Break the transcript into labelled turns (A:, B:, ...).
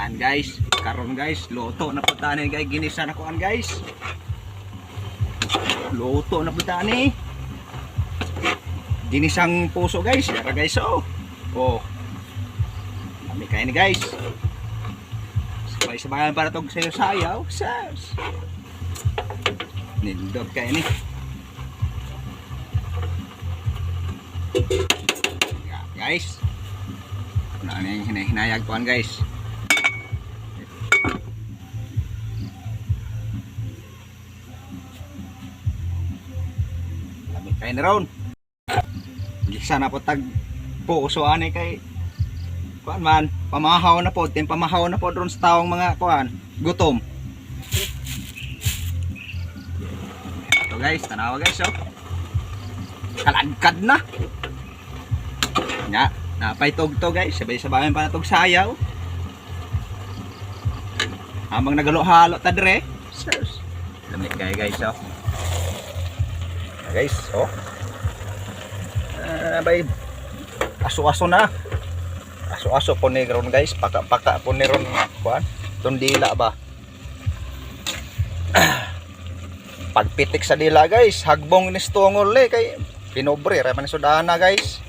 A: Yan guys, karon guys, luto na po tani guys, ginisa na kuan guys. Luto na po tani. Ginisang puso guys, yara guys oh. Oh. Kami kain ni guys. Sabay-sabayan para tog sayo sayaw. Sas. Nindot kain ni. Yan guys. Ano yung hinayag kuan guys. Kay na ron. Sana po tag puso ani kay kuan man, pamahaw na po, pamahaw na po ron sa taong mga kuan, gutom. Ito guys, tanawa guys oh. Kalagkad na. Nga, napay tog to guys, sabay-sabayan pa na tog sayaw. Habang nagalo-halo ta dire. Lamig kay guys oh. Guys, oh. Bay aso-aso na. Aso-aso po ni ron guys, paka-paka po ni ron kuan. Tundila ba? Pagpitik sa dila guys, hagbong ni stongol kay pinobre ra man sudana guys.